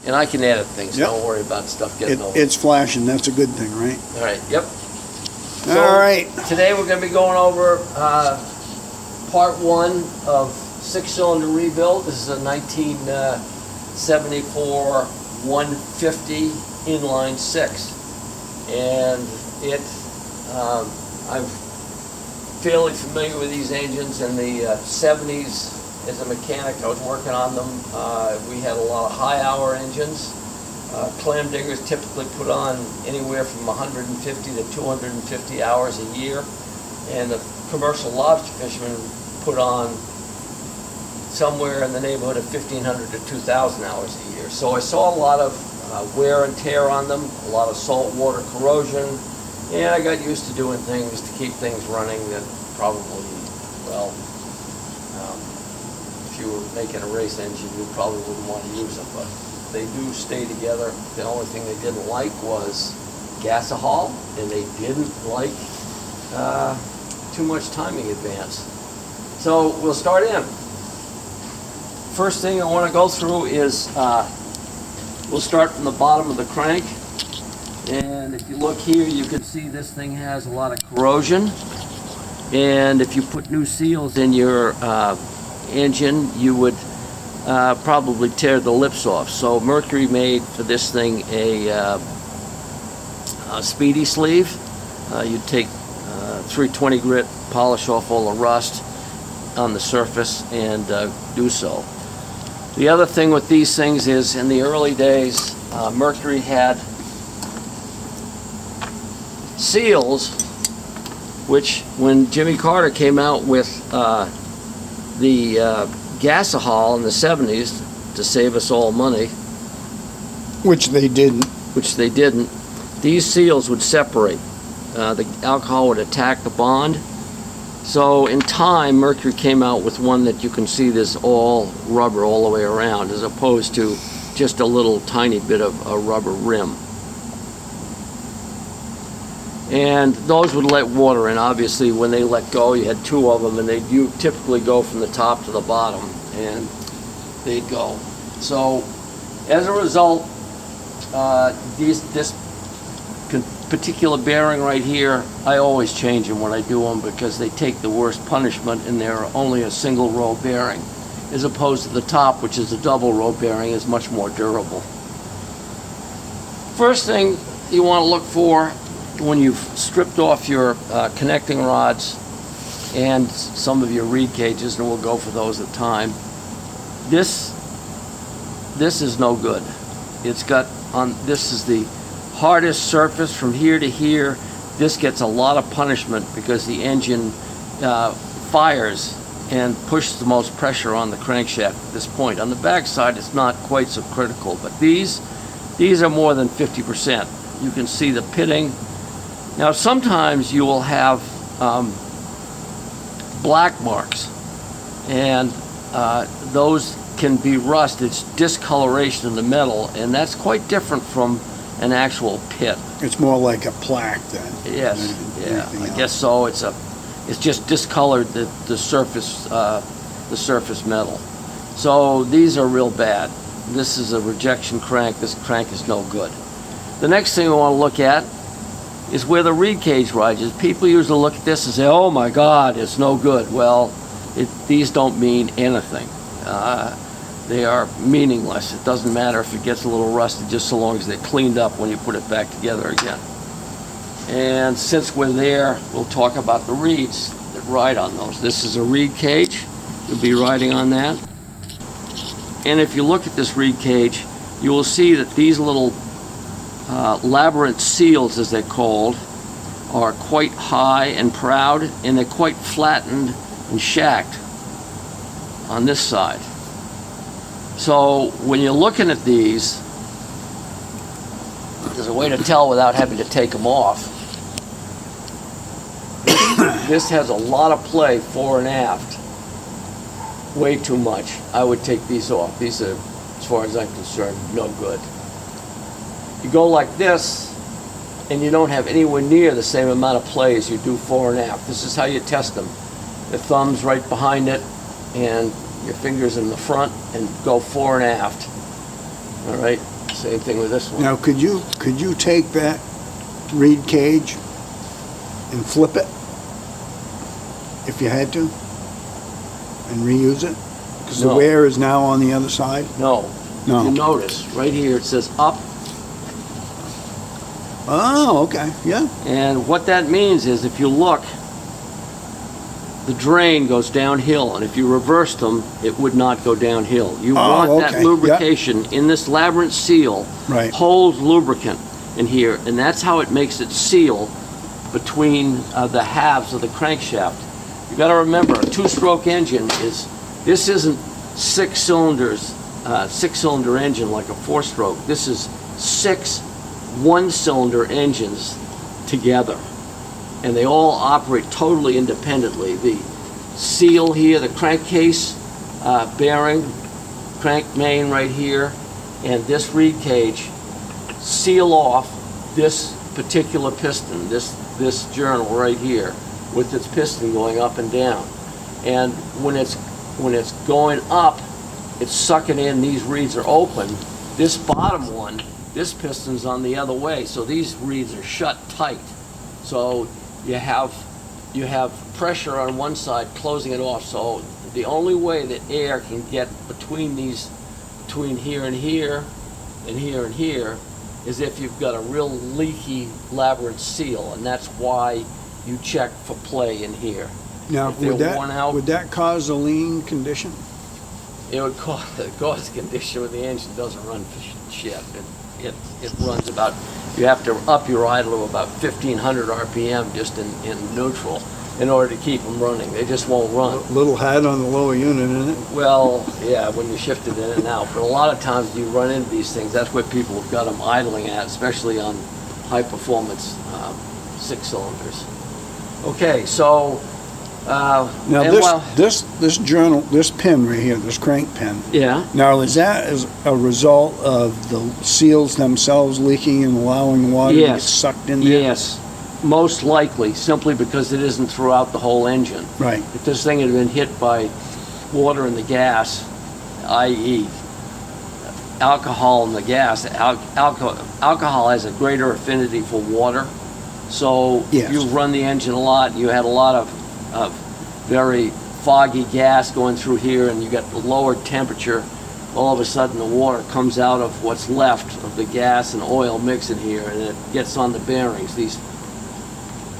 And I can edit things, Yep. don't worry about stuff getting over. It's flashing, that's a good thing, right? All right, yep. All right. Today we're going to be going over part one of 6-cylinder rebuild. This is a 1974 150 inline 6. And I'm fairly familiar with these engines. In the 70s, as a mechanic, I was working on them. We had a lot of high-hour engines. Clam diggers typically put on anywhere from 150 to 250 hours a year, and the commercial lobster fishermen put on somewhere in the neighborhood of 1,500 to 2,000 hours a year. So I saw a lot of wear and tear on them, a lot of saltwater corrosion, and I got used to doing things to keep things running that probably, well, if you were making a race engine, you probably wouldn't want to use them, but they do stay together. The only thing they didn't like was gasohol, and they didn't like too much timing advance. So we'll start in. First thing I want to go through is we'll start from the bottom of the crank. And if you look here, you can see this thing has a lot of corrosion. And if you put new seals in your engine, you would probably tear the lips off. So Mercury made for this thing a speedy sleeve. You take 320 grit, polish off all the rust on the surface, and do so. The other thing with these things is, in the early days, Mercury had seals, which when Jimmy Carter came out with the gasohol in the 70s to save us all money, Which they didn't. these seals would separate. The alcohol would attack the bond. So in time, Mercury came out with one that you can see this all rubber all the way around, as opposed to just a little tiny bit of a rubber rim. And those would let water in. Obviously, when they let go, you had two of them, and you typically go from the top to the bottom, and they'd go. So, as a result, this particular bearing right here, I always change them when I do them, because they take the worst punishment, and they're only a single row bearing, as opposed to the top, which is a double row bearing, is much more durable. First thing you want to look for when you've stripped off your connecting rods and some of your reed cages, and we'll go for those at a time, this is no good. It's got this is the hardest surface from here to here. This gets a lot of punishment because the engine fires and pushes the most pressure on the crankshaft at this point. On the back side, it's not quite so critical, but these are more than 50%. You can see the pitting. Now, sometimes you will have black marks, and those can be rust. It's discoloration of the metal, and that's quite different from an actual pit. It's more like a plaque then. Yes, yeah, I guess so. It's just discolored the surface metal. So these are real bad. This is a rejection crank. This crank is no good. The next thing we want to look at is where the reed cage rises. People usually look at this and say, "Oh my God, it's no good." Well, these don't mean anything. They are meaningless. It doesn't matter if it gets a little rusted, just so long as they're cleaned up when you put it back together again. And since we're there, we'll talk about the reeds that ride on those. This is a reed cage. You'll be riding on that. And if you look at this reed cage, you will see that these little labyrinth seals, as they're called, are quite high and proud, and they're quite flattened and shacked on this side. So when you're looking at these, there's a way to tell without having to take them off. This has a lot of play fore and aft. Way too much. I would take these off. These are, as far as I'm concerned, no good. You go like this, and you don't have anywhere near the same amount of play as you do fore and aft. This is how you test them. The thumb's right behind it, and your fingers in the front, and go fore and aft. All right, Same thing with this one. Now, could you take that reed cage and flip it if you had to and reuse it? Because the No. wear is now on the other side? No. No. You notice, right here, it says up, Oh, okay, yeah. and what that means is if you look, the drain goes downhill, and if you reversed them, it would not go downhill. You want okay, that yep. lubrication in this labyrinth seal, Right. holds lubricant in here, and that's how it makes it seal between the halves of the crankshaft. You got to remember, a two-stroke engine this isn't six cylinders, six-cylinder engine like a four-stroke. This is 6 one-cylinder engines together, and they all operate totally independently. The seal here, the crankcase bearing, crank main right here, and this reed cage seal off this particular piston, this journal right here, with its piston going up and down. And when it's going up, it's sucking in. These reeds are open. This bottom one, this piston's on the other way, so these reeds are shut tight. So you have pressure on one side closing it off. So the only way that air can get between here and here and here and here is if you've got a real leaky labyrinth seal, and that's why you check for play in here. Now, If they're worn out, would that cause a lean condition? it would cause a condition where the engine doesn't run for shit. It runs about, you have to up your idle to about 1,500 RPM just in neutral in order to keep them running. They just won't run. Little hat on the lower unit, isn't it? Well, yeah, when you shift it in and out. But a lot of times you run into these things. That's what people have got them idling at, especially on high-performance 6 cylinders. Okay, so Now, and this journal, this pin right here, this crank pin. yeah, Now, is that as a result of the seals themselves leaking and allowing water to get Yes. sucked in there? yes, most likely, simply because it isn't throughout the whole engine. Right. If this thing had been hit by water and the gas, i.e. alcohol and the gas, alcohol has a greater affinity for water. So Yes. you run the engine a lot, you had a lot of very foggy gas going through here, and you got the lower temperature. All of a sudden the water comes out of what's left of the gas and oil mixing here, and it gets on the bearings. These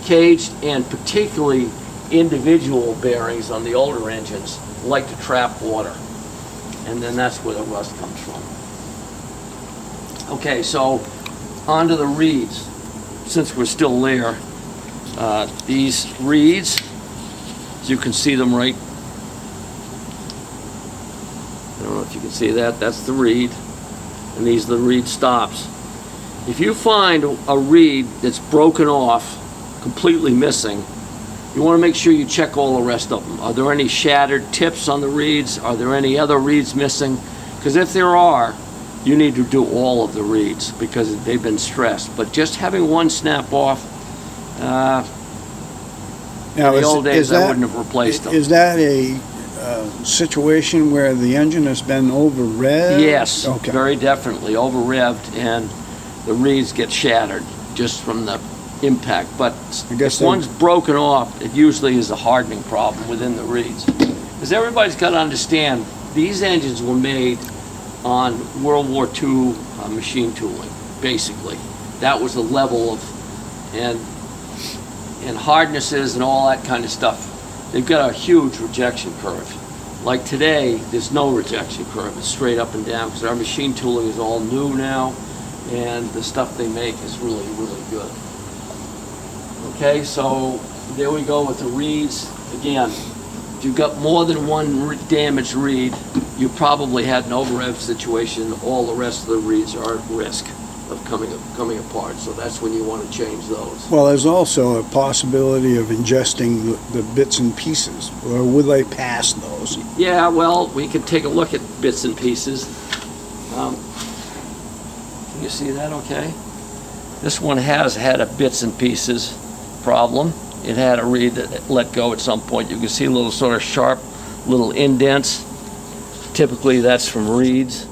caged and particularly individual bearings on the older engines like to trap water, and then that's where the rust comes from. Okay, so onto the reeds. Since we're still there, these reeds, as you can see them right, I don't know if you can see that, that's the reed, and these are the reed stops. If you find a reed that's broken off, completely missing, you want to make sure you check all the rest of them. Are there any shattered tips on the reeds? Are there any other reeds missing? Because if there are, you need to do all of the reeds because they've been stressed. But just having one snap off, Now, in the is- old is days I that- wouldn't have replaced them. Is that a situation where the engine has been over-revved? Yes, Okay. very definitely over-revved, and the reeds get shattered just from the impact. But I guess if they- one's broken off, it usually is a hardening problem within the reeds. Because everybody's got to understand, these engines were made on World War II machine tooling, basically. That was the level of, and hardnesses and all that kind of stuff. They've got a huge rejection curve. Like today, there's no rejection curve. It's straight up and down because our machine tooling is all new now, and the stuff they make is really, really good. Okay, so there we go with the reeds. Again, if you've got more than one damaged reed, you probably had an over-rev situation. All the rest of the reeds are at risk of coming apart, so that's when you want to change those. Well, there's also a possibility of ingesting the bits and pieces, or would they pass those? Yeah, well, we can take a look at bits and pieces. Can you see that okay? This one has had a bits and pieces problem. It had a reed that let go at some point. You can see little sort of sharp little indents. Typically that's from reeds.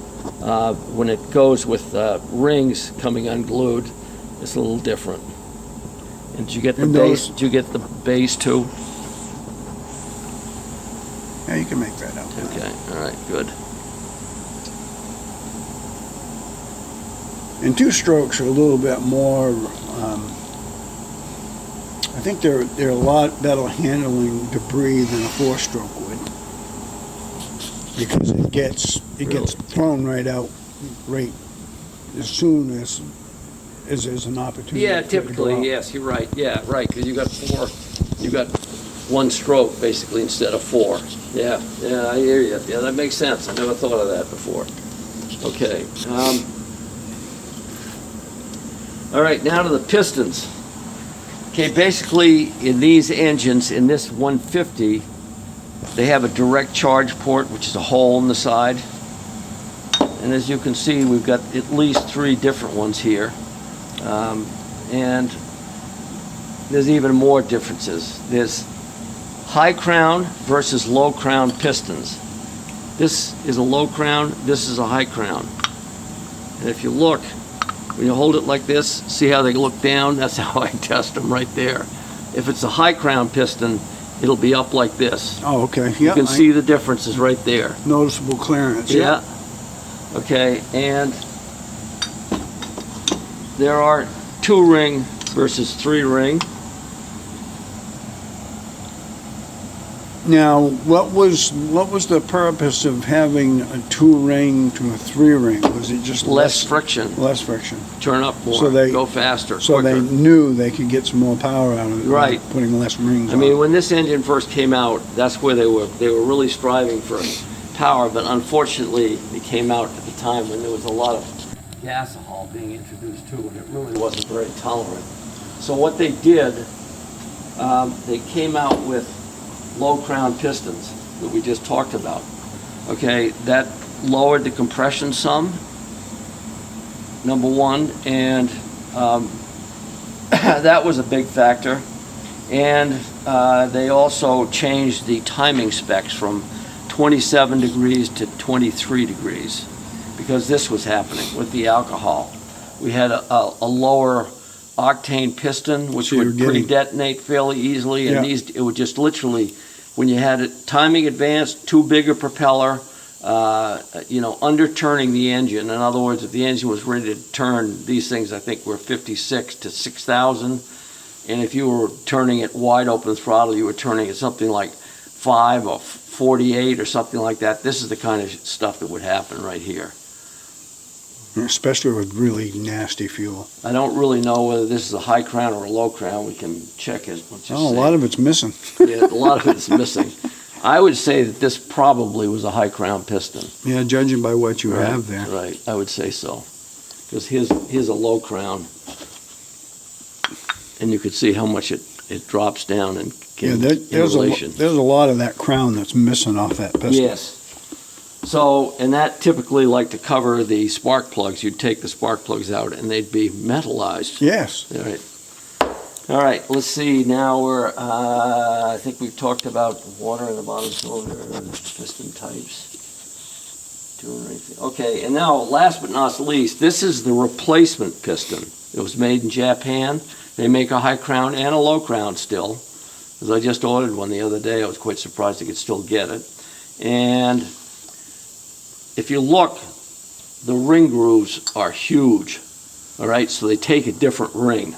when it goes with rings coming unglued, it's a little different. And did you get the base? Did you get the base too? Yeah, you can make that out. Okay, all right, good. And two strokes are a little bit more, I think they're a lot better handling debris than a four-stroke would. Because it gets thrown right out right as soon as there's an opportunity. Yeah, for it to go typically, out. yes, you're right. Yeah, right, because you got one stroke basically instead of four. Yeah, I hear you. Yeah, that makes sense. I never thought of that before. Okay. All right, now to the pistons. Okay, basically in these engines, in this 150, they have a direct charge port, which is a hole in the side. And as you can see, we've got at least 3 different ones here. And there's even more differences. There's high crown versus low crown pistons. This is a low crown, this is a high crown. And if you look, when you hold it like this, see how they look down? That's how I test them right there. If it's a high crown piston, it'll be up like this. Oh, okay. You Yeah, can see the differences right there. noticeable clearance. Yeah. Okay, and there are 2-ring versus 3-ring. Now, what was the purpose of having a 2-ring to a 3-ring? Was it just Less friction. less friction? Turn up more. So they- go faster. So quicker. they knew they could get some more power out of it. Right. By putting less rings I on. mean, when this engine first came out, that's where they were really striving for power, but unfortunately, it came out at the time when there was a lot of gasohol being introduced too, and it really wasn't very tolerant. So what they did, they came out with low crown pistons that we just talked about. Okay, that lowered the compression some, number one, and that was a big factor. And they also changed the timing specs from 27 degrees to 23 degrees because this was happening with the alcohol. We had a lower octane piston, which So you're would getting- pre-detonate fairly easily, and Yeah. these, it would just literally, when you had it timing advanced, too big a propeller, underturning the engine. In other words, if the engine was ready to turn, these things I think were 56 to 6,000, and if you were turning it wide open throttle, you were turning it something like 5 or 48 or something like that. This is the kind of stuff that would happen right here. Especially with really nasty fuel. I don't really know whether this is a high crown or a low crown. We can check it. Let's just Oh, a see. lot of it's missing. Yeah, a lot of it's missing. I would say that this probably was a high crown piston. Yeah, judging by what you Right, have there. Right, I would say so. Because here's a low crown. And you could see how much it drops down in relation. There's a lot of that crown that's missing off that piston. Yes. So, and that typically, like to cover the spark plugs, you'd take the spark plugs out and they'd be metallized. Yes. All right. All right, let's see. Now we're, I think we've talked about water in the bottom cylinder, piston types. Okay, and now last but not least, this is the replacement piston. It was made in Japan. They make a high crown and a low crown still. Because I just ordered one the other day. I was quite surprised I could still get it. And if you look, the ring grooves are huge. All right, so they take a different ring.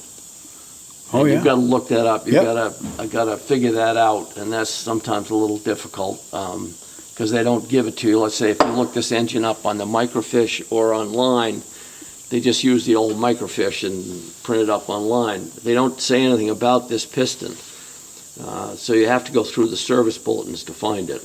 Oh, And yeah. You've got to look that up. Yep. I got to figure that out, and that's sometimes a little difficult because they don't give it to you. Let's say if you look this engine up on the microfiche or online, they just use the old microfiche and print it up online. They don't say anything about this piston, so you have to go through the service bulletins to find it.